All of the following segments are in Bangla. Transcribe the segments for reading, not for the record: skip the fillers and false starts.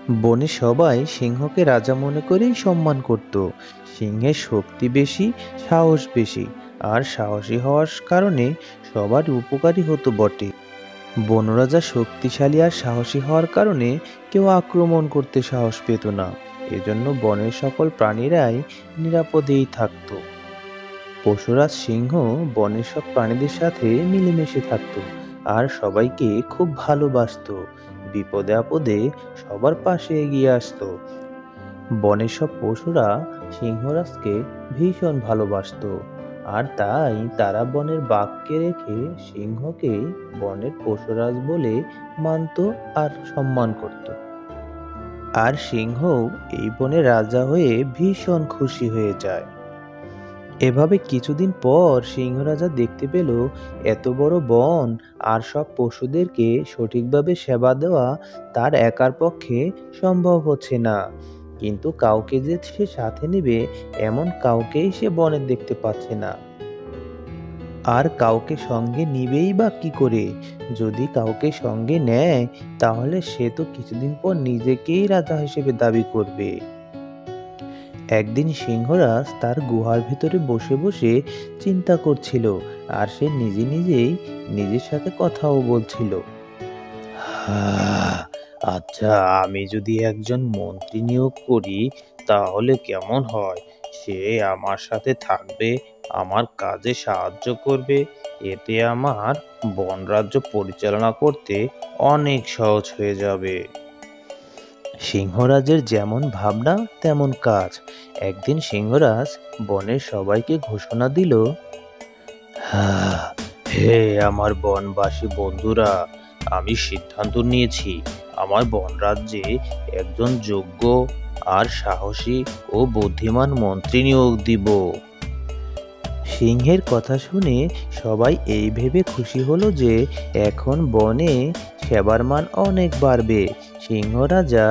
বনে সবাই সিংহকে রাজা মনে করেই সম্মান করত। সিংহের শক্তি বেশি, সাহস বেশি, আর সাহসী হওয়ার কারণে সবার উপকারী হতো বটে। বনরাজা শক্তিশালী আর সাহসী হওয়ার কারণে কেউ আক্রমণ করতে সাহস পেত না। এজন্য বনের সকল প্রাণীরাই নিরাপদেই থাকত। পশুরাজ সিংহ বনের সব প্রাণীদের সাথে মিলেমিশে থাকত আর সবাইকে খুব ভালোবাসতো। বিপদে আপদে সবার পাশে এগিয়ে আসতো। বনের সব পশুরা সিংহরাজকে ভীষণ ভালোবাসতো, আর তাই তারা বনের বাঘকে রেখে সিংহকে বনের পশুরাজ বলে মানত আর সম্মান করত। আর সিংহ এই বনের রাজা হয়ে ভীষণ খুশি হয়ে যায়। এভাবে কিছুদিন পর সিংহ রাজা দেখতে পেল এত বড় বন আর সব পশুদেরকে সঠিকভাবে সেবা দেওয়া তার একার পক্ষে সম্ভব হচ্ছে না। কিন্তু কাউকে যে সে সাথে নেবে এমন কাউকেই সে বনে দেখতে পাচ্ছে না। আর কাউকে সঙ্গে নিবেই বা কি করে? যদি কাউকে সঙ্গে নেয় তাহলে সে তো কিছুদিন পর নিজেকেই রাজা হিসেবে দাবি করবে। একদিন সিংহরাজ তার গুহার ভিতরে বসে বসে চিন্তা করছিল, আর সে নিজে নিজেই নিজের সাথে কথাও বলছিল। আচ্ছা, আমি যদি একজন মন্ত্রী নিয়োগ করি তাহলে কেমন হয়? সে আমার সাথে থাকবে, আমার কাজে সাহায্য করবে। এতে আমার বনরাজ্য পরিচালনা করতে অনেক সহজ হয়ে যাবে। সিংহরাজের যেমন ভাবনা তেমন কাজ। একদিন সিংহরাজ বনের সবাইকে ঘোষণা দিল, হে আমার বনবাসী বন্ধুরা, আমি সিদ্ধান্ত নিয়েছি আমার বনরাজ্যে একজন যোগ্য আর সাহসী ও বুদ্ধিমান মন্ত্রী নিয়োগ দিব। সিংহের কথা শুনে সবাই এই ভেবে খুশি হলো যে এখন বনে সেবার মান অনেক বাড়বে। সিংহ রাজা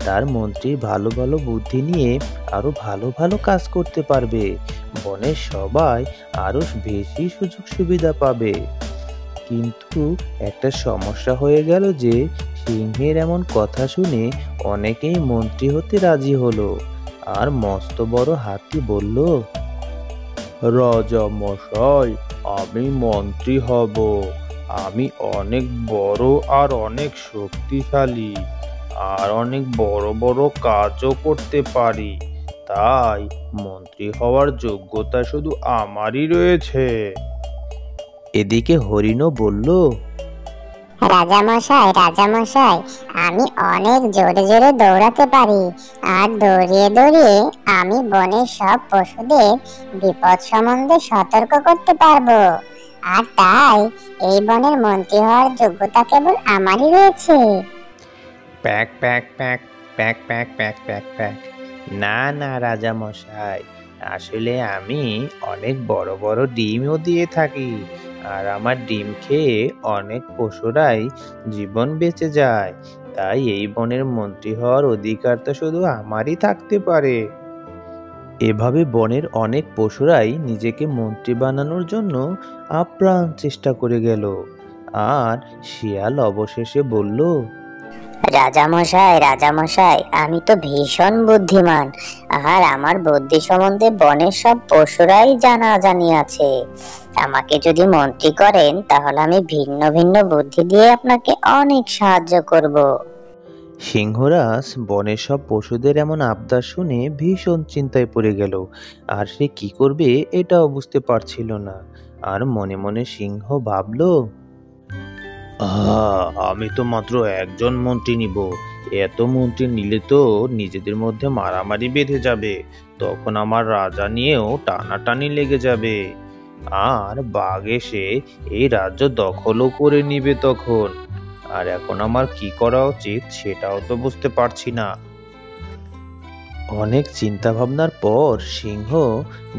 তার মন্ত্রীর ভালো ভালো বুদ্ধি নিয়ে আরো ভালো ভালো কাজ করতে পারবে। বনের সবাই আরো বেশি সুযোগ সুবিধা পাবে। কিন্তু একটা সমস্যা হয়ে গেল যে সিংহের এমন কথা শুনে অনেকেই মন্ত্রী হতে রাজি হলো। আর মস্ত বড় হাতি বলল, রাজা মশাই, আমি মন্ত্রী হব। আমি অনেক বড় আর অনেক শক্তিশালী, আর অনেক বড় বড় কাজও করতে পারি। তাই মন্ত্রী হওয়ার যোগ্যতা শুধু আমারই রয়েছে। এদিকে হরিণও বলল, রাজামশাই, রাজামশাই, আমি অনেক জোরে জোরে দৌড়াতে পারি, আর দৌড়িয়ে দৌড়িয়ে আমি বনের সব পশুদের বিপদ সম্বন্ধে সতর্ক করতে পারবো। আর তাই এই বনের মন্ত্রী হওয়ার যোগ্যতা কেবল আমারই রয়েছে। Pack pack pack pack pack pack pack pack. না না রাজা মশাই, আসলে আমি অনেক বড় বড় ডিমও দিয়ে থাকি, আর আমার ডিম খেয়ে অনেক পশুরাই জীবন বেঁচে যায়। তাই এই বনের মন্ত্রী হওয়ার অধিকার তো শুধু আমারই থাকতে পারে। এভাবে বনের অনেক পশুরাই নিজেকে মন্ত্রী বানানোর জন্য আপ্রাণ চেষ্টা করে গেল। আর শিয়াল অবশেষে বলল, রাজামশাই, রাজামশাই, আমি তো ভীষণ বুদ্ধিমান, আর আমার বুদ্ধি সম্বন্ধে বনের সব পশুরাই জানাজানি আছে। আমাকে যদি মন্ত্রী করেন তাহলে আমি ভিন্ন ভিন্ন বুদ্ধি দিয়ে আপনাকে অনেক সাহায্য করব। সিংহরাজ বনের সব পশুদের এমন আবদার শুনে ভীষণ চিন্তায় পড়ে গেল। আর সে কি করবে এটাও বুঝতে পারছিল না। আর মনে মনে সিংহ ভাবল, আমি তো মাত্র একজন মন্ত্রী নিব। এত মন্ত্রী নিলে তো নিজেদের মধ্যে মারামারি বেঁধে যাবে। তখন আমার রাজা নিয়েও টানাটানি লেগে যাবে, আর বাঘ এসে এই রাজ্য দখলও করে নিবে তখন। আর এখন আমার কি করা উচিত সেটাও তো বুঝতে পারছি না। অনেক চিন্তা ভাবনার পর সিংহ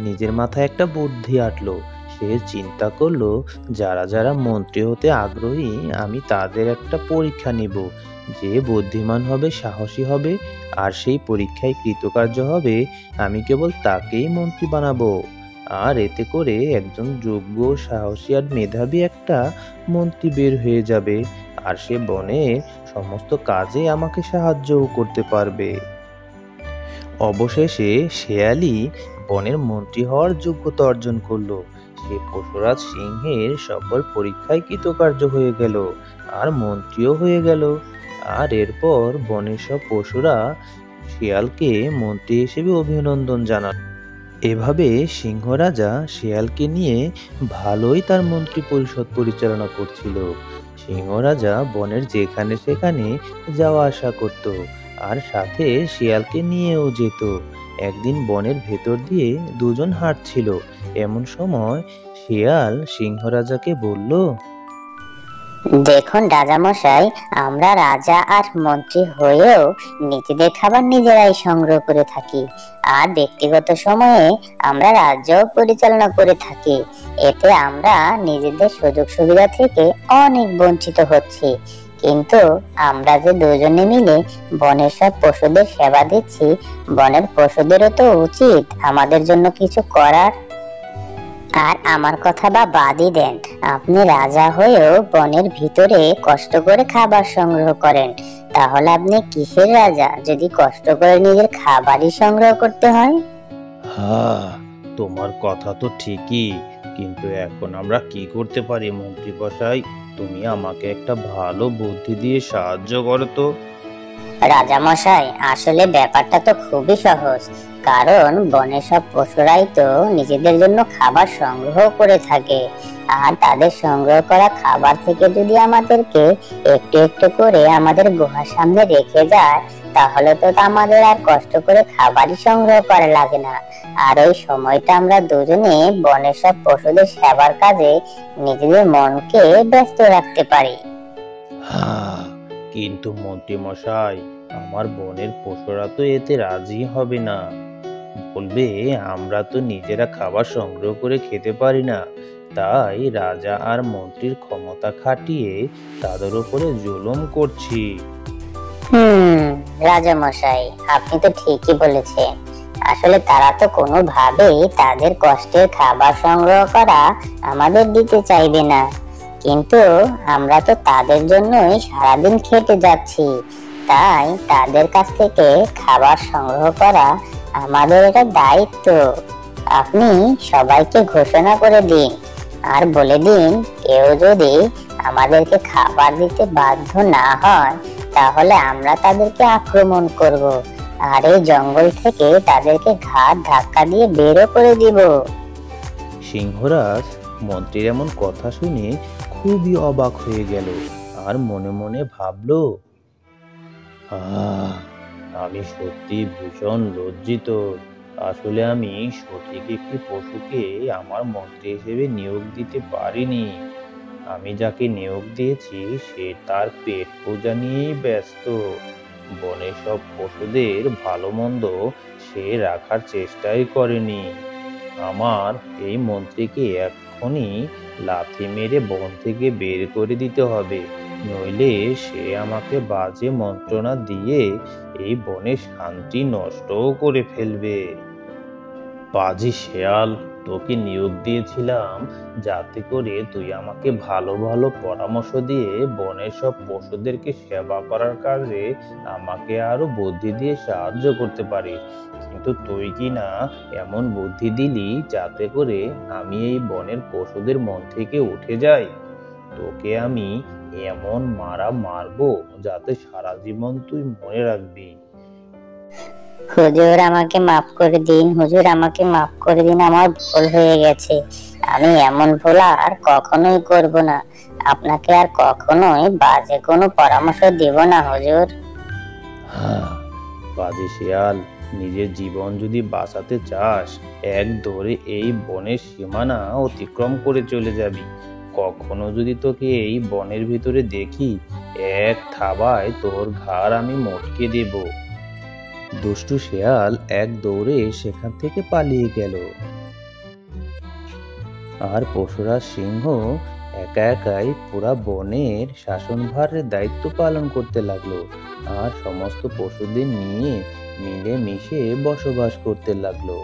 নিজের মাথায় একটা বুদ্ধি আঁটলো। সে চিন্তা করলো, যারা যারা মন্ত্রী হতে আগ্রহী আমি তাদের একটা পরীক্ষা নিব। যে বুদ্ধিমান হবে, সাহসী হবে, আর সেই পরীক্ষায় কৃতকার্য হবে, আমি কেবল তাকেই মন্ত্রী বানাবো। আর এতে করে একজন যোগ্য, সাহসী আর মেধাবী একটা মন্ত্রী বের হয়ে যাবে। আর সে বনের সমস্ত কাজে আমাকে সাহায্যও করতে পারবে। অবশেষে শেয়ালই বনের মন্ত্রী হওয়ার যোগ্যতা অর্জন করলো। সে পশুরাজ সিংহের সকল পরীক্ষায় কৃতকার্য হয়ে গেল আর মন্ত্রীও হয়ে গেল। আর এরপর বনের সব পশুরা শিয়ালকে মন্ত্রী হিসেবে অভিনন্দন জানাল। এভাবে সিংহ রাজা শিয়ালকে নিয়ে ভালোই তার মন্ত্রী পরিষদ পরিচালনা করছিল। সিংহ রাজা বনের যেখানে সেখানে যাওয়া আসা করত আর সাথে শিয়ালকে নিয়েও যেত। একদিন বনের ভেতর দিয়ে দুজন হাঁটছিল। এমন সময় শিয়াল সিংহ রাজাকে বলল, দেখুন রাজামশাই, আমরা রাজা আর মন্ত্রী হয়েও নিজেদের খাবার নিজেরাই সংগ্রহ করে থাকি, আর ব্যক্তিগত সময়ে আমরা রাজ্য পরিচালনা করে থাকি। এতে আমরা নিজেদের সুযোগ সুবিধা থেকে অনেক বঞ্চিত হচ্ছি। কিন্তু আমরা যে দুজনে মিলে বনের সব পশুদের সেবা দিচ্ছি, বনের পশুদেরও তো উচিত আমাদের জন্য কিছু করার। আর আমার কথা বা বাদই দেন, আপনি রাজা হয়েও বনের ভিতরে কষ্ট করে খাবার সংগ্রহ করেন। তাহলে আপনি কিসের রাজা যদি কষ্ট করে নিজের খাবারই সংগ্রহ করতে হয়? হ্যাঁ, তোমার কথা তো ঠিকই, কিন্তু এখন আমরা কি করতে পারি মন্ত্রী মশাই? তুমি আমাকে একটা ভালো বুদ্ধি দিয়ে সাহায্য করো তো। রাজামশাই, আসলে ব্যাপারটা তো খুবই সহজ। কারণ বনের সব পশুরাই তো নিজেদের জন্য খাবার সংগ্রহ করে থাকে, আর তাদের সংগ্রহ করা খাবার থেকে যদি আমাদেরকে একটু একটু করে আমাদের গুহার সামনে রেখে যায়, তাহলে তো আমাদের আর কষ্ট করে খাবারই সংগ্রহ করা লাগে না। আর ওই সময়টা আমরা দুজনে বনের সব পশুদের সেবার কাজে নিজেদের মনকে ব্যস্ত রাখতে পারি। হ্যাঁ, কিন্তু মন্ত্রী মশাই, আমার বনের পশুরা তো এতে রাজি হবে না। বলবে আমরা তো নিজেরা খাবার সংগ্রহ করে খেতে পারি না, তাই রাজা আর মন্ত্রীর ক্ষমতা খাটিয়ে তাদের উপরে জুলুম করছি। রাজামশাই, আপনি তো ঠিকই বলেছেন। আসলে তারা তো কোনোভাবেই তাদের কষ্টের খাবার সংগ্রহ করা আমাদের দিতে চাইবে না। কিন্তু আমরা তো তাদের জন্যই সারাদিন খেটে যাচ্ছি, তাই তাদের কাছ থেকে খাবার সংগ্রহ করা আমাদের এটা দায়িত্ব। আপনি সবাইকে ঘোষণা করে দিন আর বলে দিন, কেউ যদি আমাদেরকে খাবার দিতে বাধ্য না হয়, তাহলে আমরা তাদেরকে আক্রমণ করব আর এই জঙ্গল থেকে তাদেরকে ঘাড় ধাক্কা দিয়ে বেরও করে দিব। সিংহরাজ মন্ত্রীর এমন কথা শুনে খুবই অবাক হয়ে গেল আর মনে মনে ভাবলো, আহ আমি সত্যি ভীষণ লজ্জিত। আসলে আমি সঠিক একটি পশুকে আমার মন্ত্রী হিসেবে নিয়োগ দিতে পারিনি। আমি যাকে নিয়োগ দিয়েছি সে তার পেট পূজা নিয়েই ব্যস্ত। বনের সব পশুদের ভালো মন্দ সে রাখার চেষ্টাই করেনি। আমার এই মন্ত্রীকে এক্ষুনি লাথি মেরে বন থেকে বের করে দিতে হবে, নইলে সে আমাকে বাজে মন্ত্রণা দিয়ে এই বনের শান্তি নষ্টও করে ফেলবে। পাজি শেয়াল, তোকে নিয়োগ দিয়েছিলাম যাতে করে তুই আমাকে ভালো ভালো পরামর্শ দিয়ে বনের সব পশুদেরকে সেবা করার কাজে আমাকে আরো বুদ্ধি দিয়ে সাহায্য করতে পারিস, কিন্তু তুই কি না এমন বুদ্ধি দিলি যাতে করে আমি এই বনের পশুদের মন থেকে উঠে যাই। তোকে আমি এমন মারা মারবো যাতে সারা জীবন তুই মনে রাখবি। হুজুর, আমাকে মাফ করে দিন। হুজুর, আমাকে মাফ করে দিন, আমার ভুল হয়ে গেছে। আমি এমন ভুল আর কখনোই করব না। আপনাকে আর কখনোই বাজে কোনো পরামর্শ দেব না হুজুর। হ্যাঁ, বাজে শিয়াল, নিজের জীবন যদি বাঁচাতে চাস এক দৌড়ে এই বনের সীমানা অতিক্রম করে চলে যাবি। কখনো যদি তোকে এই বনের ভিতরে দেখি, এক থাবায় তোর ঘাড় আমি মটকে দেব। দুষ্টু শেয়াল এক দৌড়ে সেখান থেকে পালিয়ে গেল। আর পশুরাজ সিংহ একা একাই পুরা বনের শাসনভারের দায়িত্ব পালন করতে লাগলো আর সমস্ত পশুদের নিয়ে মিলেমিশে বসবাস করতে লাগলো।